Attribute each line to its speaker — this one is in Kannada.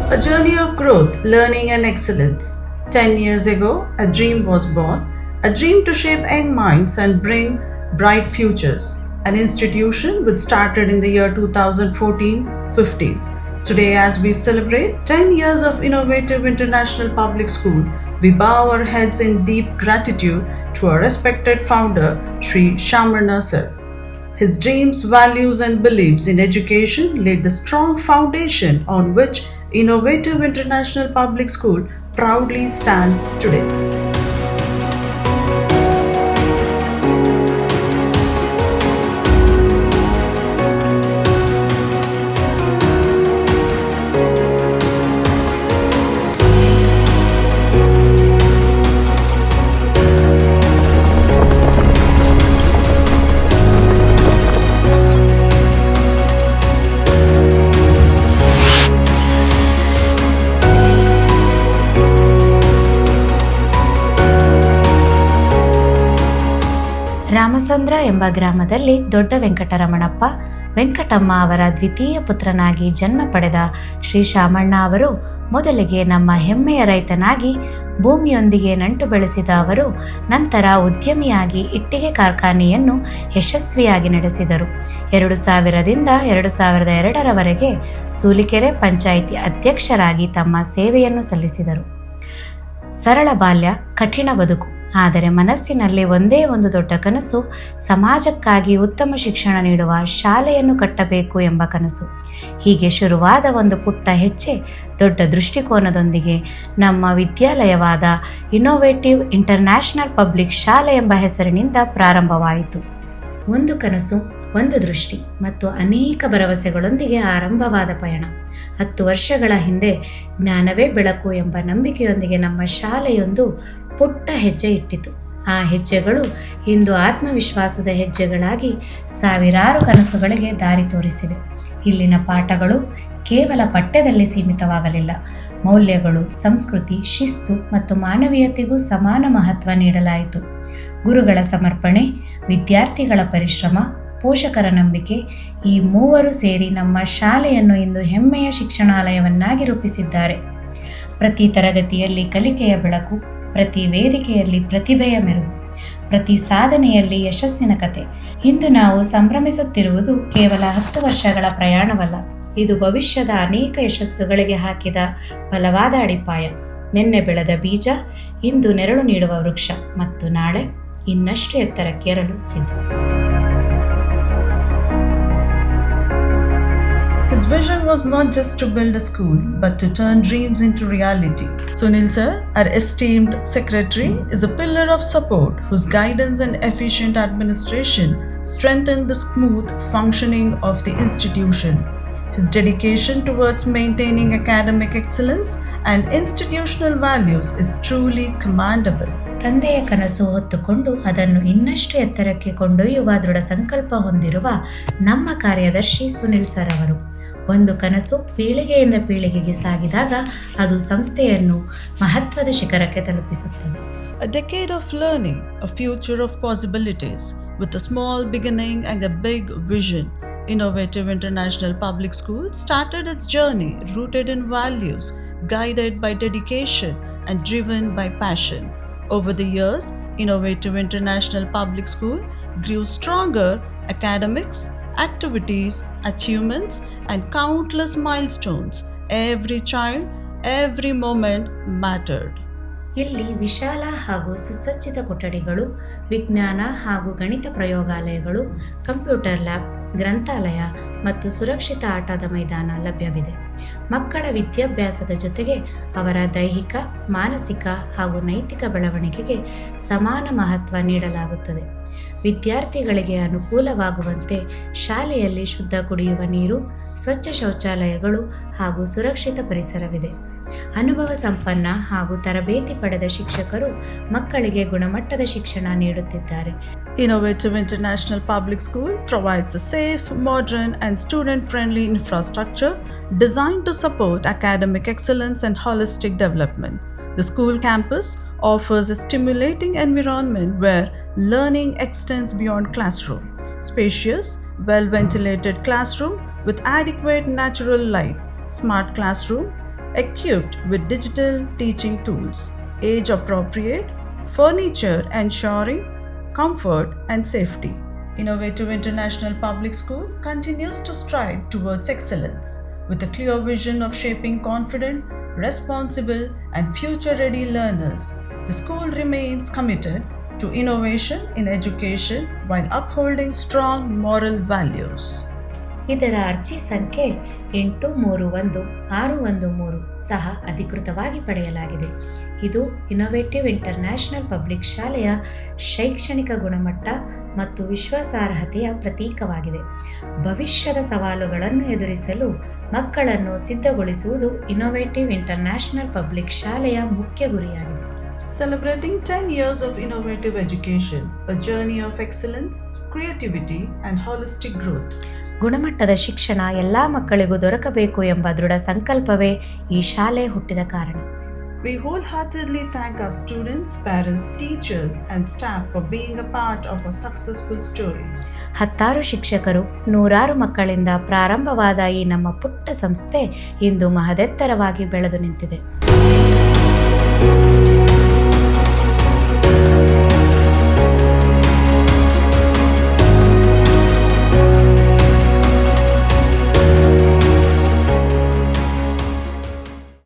Speaker 1: A journey of growth, learning, and excellence. 10 years ago, a dream was born, a dream to shape young minds and bring bright futures. An institution which started in the year 2014-15. Today, as we celebrate 10 years of innovative international public school, we bow our heads in deep gratitude to our respected founder, Sri Shamarna Sir. His dreams, values, and beliefs in education laid the strong foundation on which Innovative International Public School proudly stands today.
Speaker 2: Ramasandra ಎಂಬ ಗ್ರಾಮದಲ್ಲಿ ದೊಡ್ಡ ವೆಂಕಟರಮಣಪ್ಪ, ವೆಂಕಟಮ್ಮ ಅವರ ದ್ವಿತೀಯ ಪುತ್ರನಾಗಿ ಜನ್ಮ ಪಡೆದ ಶ್ರೀ ಶಾಮಣ್ಣ ಅವರು ಮೊದಲಿಗೆ ನಮ್ಮ ಹೆಮ್ಮೆಯ ರೈತನಾಗಿ ಭೂಮಿಯೊಂದಿಗೆ ನಂಟು ಬೆಳೆಸಿದ ಅವರು ನಂತರ ಉದ್ಯಮಿಯಾಗಿ ಇಟ್ಟಿಗೆ ಕಾರ್ಖಾನೆಯನ್ನು ಯಶಸ್ವಿಯಾಗಿ ನಡೆಸಿದರು. 2000ರಿಂದ 2002ರವರೆಗೆ ಸೂಲಿಕೆರೆ ಪಂಚಾಯಿತಿ ಅಧ್ಯಕ್ಷರಾಗಿ ತಮ್ಮ ಸೇವೆಯನ್ನು ಸಲ್ಲಿಸಿದರು. ಸರಳ ಬಾಲ್ಯ, ಕಠಿಣ ಬದುಕು. ಆದರೆ ಮನಸ್ಸಿನಲ್ಲಿ ಒಂದೇ ಒಂದು ದೊಡ್ಡ ಕನಸು, ಸಮಾಜಕ್ಕಾಗಿ ಉತ್ತಮ ಶಿಕ್ಷಣ ನೀಡುವ ಶಾಲೆಯನ್ನು ಕಟ್ಟಬೇಕು ಎಂಬ ಕನಸು. ಹೀಗೆ ಶುರುವಾದ ಒಂದು ಪುಟ್ಟ ಹೆಜ್ಜೆ ದೊಡ್ಡ ದೃಷ್ಟಿಕೋನದೊಂದಿಗೆ ನಮ್ಮ ವಿದ್ಯಾಲಯವಾದ ಇನ್ನೋವೇಟಿವ್ ಇಂಟರ್ನ್ಯಾಷನಲ್ ಪಬ್ಲಿಕ್ ಶಾಲೆ ಎಂಬ ಹೆಸರಿನಿಂದ ಪ್ರಾರಂಭವಾಯಿತು. ಒಂದು ಕನಸು, ಒಂದು ದೃಷ್ಟಿ ಮತ್ತು ಅನೇಕ ಭರವಸೆಗಳೊಂದಿಗೆ ಆರಂಭವಾದ ಪಯಣ. 10 ವರ್ಷಗಳ ಹಿಂದೆ ಜ್ಞಾನವೇ ಬೆಳಕು ಎಂಬ ನಂಬಿಕೆಯೊಂದಿಗೆ ನಮ್ಮ ಶಾಲೆಯೊಂದು ಪುಟ್ಟ ಹೆಜ್ಜೆ ಇಟ್ಟಿತು. ಆ ಹೆಜ್ಜೆಗಳು ಇಂದು ಆತ್ಮವಿಶ್ವಾಸದ ಹೆಜ್ಜೆಗಳಾಗಿ ಸಾವಿರಾರು ಕನಸುಗಳಿಗೆ ದಾರಿ ತೋರಿಸಿವೆ. ಇಲ್ಲಿನ ಪಾಠಗಳು ಕೇವಲ ಪಠ್ಯದಲ್ಲಿ ಸೀಮಿತವಾಗಲಿಲ್ಲ. ಮೌಲ್ಯಗಳು, ಸಂಸ್ಕೃತಿ, ಶಿಸ್ತು ಮತ್ತು ಮಾನವೀಯತೆಗೂ ಸಮಾನ ಮಹತ್ವ ನೀಡಲಾಯಿತು. ಗುರುಗಳ ಸಮರ್ಪಣೆ, ವಿದ್ಯಾರ್ಥಿಗಳ ಪರಿಶ್ರಮ, ಪೋಷಕರ ನಂಬಿಕೆ, ಈ ಮೂವರು ಸೇರಿ ನಮ್ಮ ಶಾಲೆಯನ್ನು ಇಂದು ಹೆಮ್ಮೆಯ ಶಿಕ್ಷಣಾಲಯವನ್ನಾಗಿ ರೂಪಿಸಿದ್ದಾರೆ. ಪ್ರತಿ ತರಗತಿಯಲ್ಲಿ ಕಲಿಕೆಯ ಬೆಳಕು, ಪ್ರತಿ ವೇದಿಕೆಯಲ್ಲಿ ಪ್ರತಿಭೆಯ ಮೆರುಗು, ಪ್ರತಿ ಸಾಧನೆಯಲ್ಲಿ ಯಶಸ್ಸಿನ ಕತೆ. ಇಂದು ನಾವು ಸಂಭ್ರಮಿಸುತ್ತಿರುವುದು ಕೇವಲ 10 ವರ್ಷಗಳ ಪ್ರಯಾಣವಲ್ಲ, ಇದು ಭವಿಷ್ಯದ ಅನೇಕ ಯಶಸ್ಸುಗಳಿಗೆ ಹಾಕಿದ ಬಲವಾದ ಅಡಿಪಾಯ. ನಿನ್ನೆ ಬೆಳೆದ ಬೀಜ ಇಂದು ನೆರಳು ನೀಡುವ ವೃಕ್ಷ ಮತ್ತು ನಾಳೆ ಇನ್ನಷ್ಟು ಎತ್ತರಕ್ಕೇರಲು ಸಿದ್ಧ.
Speaker 1: His vision was not just to build a school, but to turn dreams into reality. Sunil sir, our esteemed secretary, is a pillar of support whose guidance and efficient administration strengthen the smooth functioning of the institution. His dedication towards maintaining academic excellence and institutional values is truly commendable.
Speaker 2: ತಂದೆಯ ಕನಸು ಹೊತ್ತುಕೊಂಡು ಅದನ್ನು ಇನ್ನಷ್ಟು ಎತ್ತರಕ್ಕೆ ಕೊಂಡೊಯ್ಯುವ ದೃಢ ಸಂಕಲ್ಪ ಹೊಂದಿರುವ ನಮ್ಮ ಕಾರ್ಯದರ್ಶಿ ಸುನಿಲ್ ಸರ್ ಅವರು. ಒಂದು ಕನಸು ಪೀಳಿಗೆಯಿಂದ ಪೀಳಿಗೆಗೆ ಸಾಗಿದಾಗ ಅದು ಸಂಸ್ಥೆಯನ್ನು ಮಹತ್ವದ ಶಿಖರಕ್ಕೆ ತಲುಪಿಸುತ್ತದೆ.
Speaker 1: A decade of learning, a future of possibilities. With a small beginning and a big vision, Innovative International Public School started its journey rooted in values, guided by dedication and driven by passion. Over the years, Innovative International Public School grew stronger academics, activities, achievements, and countless milestones. Every child, every moment mattered.
Speaker 2: ಇಲ್ಲಿ ವಿಶಾಲ ಹಾಗೂ ಸುಸಜ್ಜಿತ ಕೊಠಡಿಗಳು, ವಿಜ್ಞಾನ ಹಾಗೂ ಗಣಿತ ಪ್ರಯೋಗಾಲಯಗಳು, ಕಂಪ್ಯೂಟರ್ ಲ್ಯಾಬ್, ಗ್ರಂಥಾಲಯ ಮತ್ತು ಸುರಕ್ಷಿತ ಆಟದ ಮೈದಾನ ಲಭ್ಯವಿದೆ. ಮಕ್ಕಳ ವಿದ್ಯಾಭ್ಯಾಸದ ಜೊತೆಗೆ ಅವರ ದೈಹಿಕ, ಮಾನಸಿಕ ಹಾಗೂ ನೈತಿಕ ಬೆಳವಣಿಗೆಗೆ ಸಮಾನ ಮಹತ್ವ ನೀಡಲಾಗುತ್ತದೆ. ವಿದ್ಯಾರ್ಥಿಗಳಿಗೆ ಅನುಕೂಲವಾಗುವಂತೆ ಶಾಲೆಯಲ್ಲಿ ಶುದ್ಧ ಕುಡಿಯುವ ನೀರು, ಸ್ವಚ್ಛ ಶೌಚಾಲಯಗಳು ಹಾಗೂ ಸುರಕ್ಷಿತ ಪರಿಸರವಿದೆ. ಅನುಭವ ಸಂಪನ್ನ ಹಾಗೂ ತರಬೇತಿ ಪಡೆದ ಶಿಕ್ಷಕರು ಮಕ್ಕಳಿಗೆ ಗುಣಮಟ್ಟದ ಶಿಕ್ಷಣ ನೀಡುತ್ತಿದ್ದಾರೆ.
Speaker 1: Innovative International Public School provides a safe, modern, and student-friendly infrastructure designed to support academic excellence and holistic development. The school campus offers a stimulating environment where learning extends beyond classroom. Spacious, well-ventilated classroom with adequate natural light, smart classroom, equipped with digital teaching tools, age appropriate furniture ensuring comfort and safety. Innovative International Public School continues to strive towards excellence with a clear vision of shaping confident, responsible, and future ready learners. The school remains committed to innovation in education while upholding strong moral values.
Speaker 2: ಇದರ ಅರ್ಜಿ ಸಂಖ್ಯೆ 831613 ಸಹ ಅಧಿಕೃತವಾಗಿ ಪಡೆಯಲಾಗಿದೆ. ಇದು ಇನ್ನೋವೇಟಿವ್ ಇಂಟರ್ನ್ಯಾಷನಲ್ ಪಬ್ಲಿಕ್ ಶಾಲೆಯ ಶೈಕ್ಷಣಿಕ ಗುಣಮಟ್ಟ ಮತ್ತು ವಿಶ್ವಾಸಾರ್ಹತೆಯ ಪ್ರತೀಕವಾಗಿದೆ. ಭವಿಷ್ಯದ ಸವಾಲುಗಳನ್ನು ಎದುರಿಸಲು ಮಕ್ಕಳನ್ನು ಸಿದ್ಧಗೊಳಿಸುವುದು ಇನ್ನೋವೇಟಿವ್ ಇಂಟರ್ನ್ಯಾಷನಲ್ ಪಬ್ಲಿಕ್ ಶಾಲೆಯ ಮುಖ್ಯ ಗುರಿಯಾಗಿದೆ.
Speaker 1: Celebrating 10 years of innovative education, a journey of excellence, creativity, and holistic growth.
Speaker 2: ಗುಣಮಟ್ಟದ ಶಿಕ್ಷಣ ಎಲ್ಲ ಮಕ್ಕಳಿಗೂ ದೊರಕಬೇಕು ಎಂಬ ದೃಢ ಸಂಕಲ್ಪವೇ ಈ ಶಾಲೆ ಹುಟ್ಟಿದ ಕಾರಣ.
Speaker 1: We wholeheartedly thank our students, parents, teachers, and staff for being a part of a successful story.
Speaker 2: 10 ಶಿಕ್ಷಕರು 100 ಮಕ್ಕಳಿಂದ ಪ್ರಾರಂಭವಾದ ಈ ನಮ್ಮ ಪುಟ್ಟ ಸಂಸ್ಥೆ ಇಂದು ಮಹದೆತ್ತರವಾಗಿ ಬೆಳೆದು ನಿಂತಿದೆ.